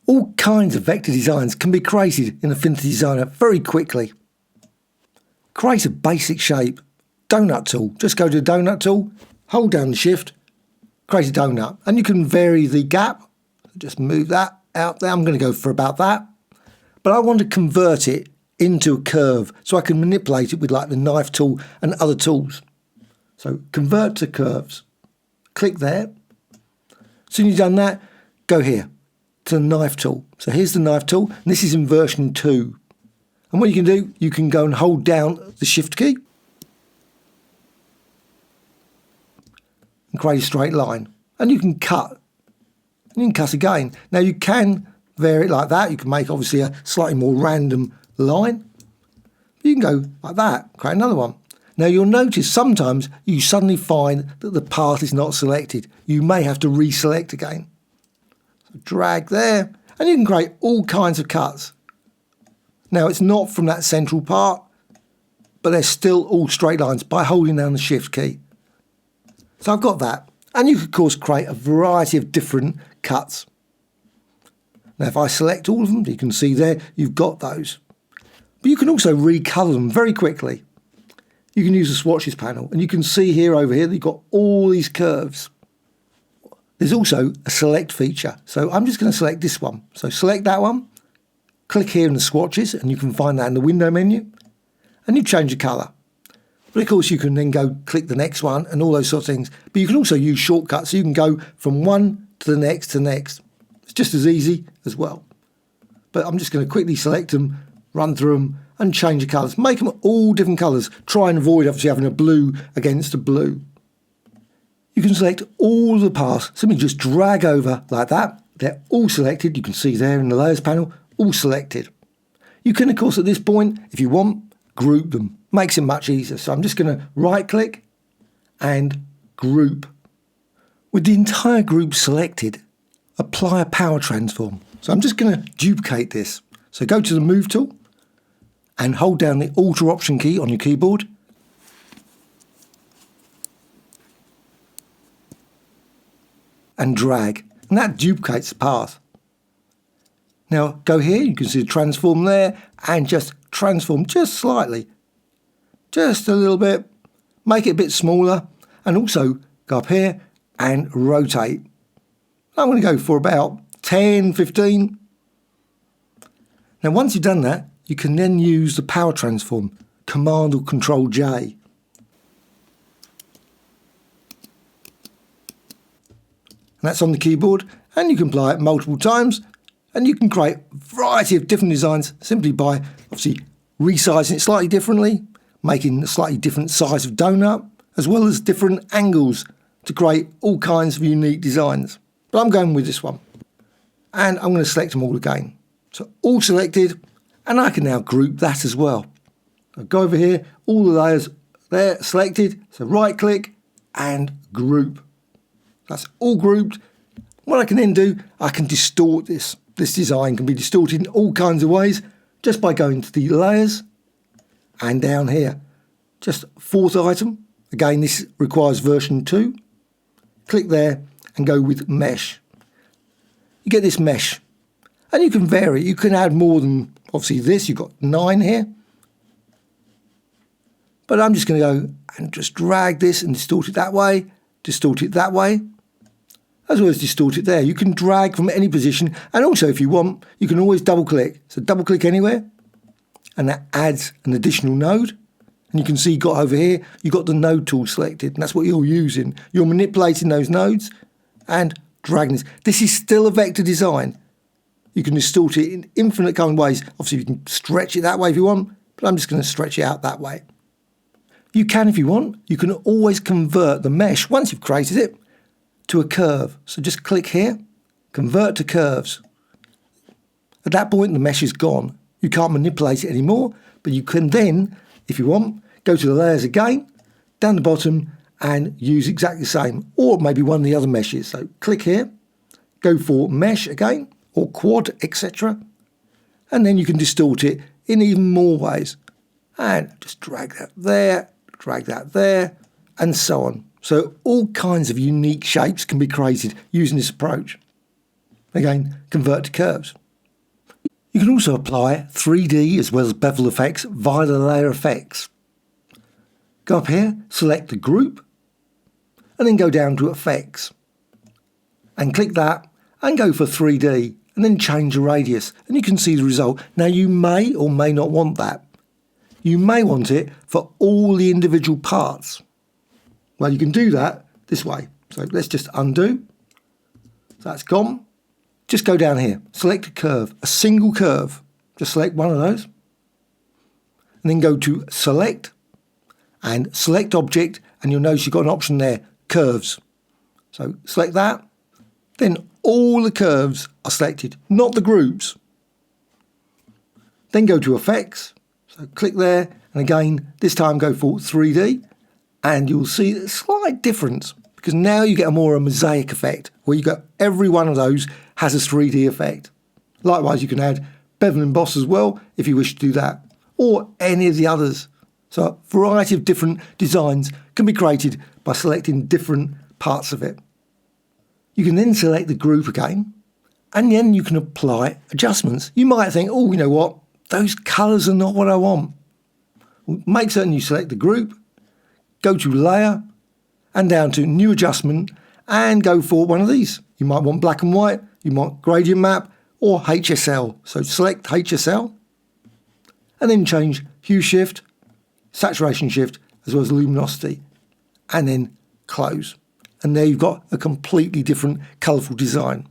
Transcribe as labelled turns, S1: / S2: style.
S1: All kinds of vector designs can be created in Affinity Designer very quickly. Create a basic shape. Donut tool. Just go to the donut tool, hold down the shift, create a donut, and you can vary the gap. Just move that out there. I'm going to go for about that. But I want to convert it into a curve so I can manipulate it with like the knife tool and other tools. So convert to curves. Click there. As soon as you've done that, go here to the knife tool. So here's the knife tool, and this is in version 2. And what you can do, you can go and hold down the shift key and create a straight line. And you can cut. And you can cut again. Now you can vary it like that. You can make obviously a slightly more random line. You can go like that, create another one. Now you'll notice sometimes you suddenly find that the path is not selected. You may have to reselect again. So drag there, and you can create all kinds of cuts. Now it's not from that central part, but they're still all straight lines by holding down the shift key. So I've got that. And you can of course create a variety of different cuts. Now if I select all of them, you can see there, you've got those. But you can also recolour them very quickly. You can use the swatches panel, and you can see here over here that you've got all these curves. There's also a select feature. So I'm just going to select this one. So select that one, click here in the swatches, and you can find that in the window menu, and you change the colour. But of course you can then go click the next one and all those sort of things. But you can also use shortcuts, so you can go from one to the next to the next. It's just as easy as well. But I'm just going to quickly select them, run through them, and change the colours. Make them all different colours. Try and avoid obviously having a blue against a blue. You can select all the paths. Simply just drag over like that. They're all selected. You can see there in the layers panel, all selected. You can of course at this point, if you want, group them. Makes it much easier. So I'm just going to right click and group. With the entire group selected, apply a power transform. So I'm just going to duplicate this. So go to the move tool and hold down the Alt or Option key on your keyboard. And drag. And that duplicates the path. Now go here, you can see the transform there, and just transform just slightly. Just a little bit. Make it a bit smaller. And also go up here and rotate. I'm going to go for about 10, 15. Now once you've done that, you can then use the power transform, Command or Control J. And that's on the keyboard, and you can apply it multiple times, and you can create a variety of different designs simply by obviously resizing it slightly differently, making a slightly different size of donut, as well as different angles to create all kinds of unique designs. But I'm going with this one. And I'm going to select them all again. So all selected, and I can now group that as well. I'll go over here, all the layers there selected, so right click and group. That's all grouped. What I can then do, I can distort this. This design can be distorted in all kinds of ways just by going to the layers and down here. Just fourth item. Again, this requires version 2. Click there and go with mesh. You get this mesh. And you can vary. You can add more than, obviously this, you've got 9 here. But I'm just going to go and just drag this and distort it that way, distort it that way, as well as distort it there. You can drag from any position, and also if you want, you can always double click. So double click anywhere, and that adds an additional node. And you can see got over here, you've got the node tool selected, and that's what you're using. You're manipulating those nodes and dragging this. This is still a vector design. You can distort it in infinite kind of ways. Obviously, you can stretch it that way if you want, but I'm just going to stretch it out that way. You can, if you want, you can always convert the mesh, once you've created it, to a curve. So just click here, convert to curves. At that point, the mesh is gone. You can't manipulate it anymore, but you can then, if you want, go to the layers again, down the bottom, and use exactly the same, or maybe one of the other meshes. So click here, go for mesh again, or quad, etc. And then you can distort it in even more ways. And just drag that there, and so on. So all kinds of unique shapes can be created using this approach. Again, convert to curves. You can also apply 3D as well as bevel effects via the layer effects. Go up here, select the group, and then go down to effects. And click that and go for 3D and then change the radius and you can see the result. Now you may or may not want that. You may want it for all the individual parts. Well, you can do that this way. So let's just undo. So that's gone. Just go down here, select a curve, a single curve. Just select one of those. And then go to select and select object, and you'll notice you've got an option there, curves. So select that. Then all the curves are selected, not the groups. Then go to effects. So click there, and again, this time go for 3D, and you'll see a slight difference because now you get a mosaic effect where you got every one of those has a 3D effect. Likewise, you can add bevel and emboss as well if you wish to do that, or any of the others. So a variety of different designs can be created by selecting different parts of it. You can then select the group again, and then you can apply adjustments. You might think, oh, you know what, those colours are not what I want. Well, make certain you select the group, go to layer, and down to new adjustment, and go for one of these. You might want black and white, you might gradient map, or HSL. So select HSL, and then change hue shift, saturation shift, as well as luminosity, and then close. And there you've got a completely different colourful design.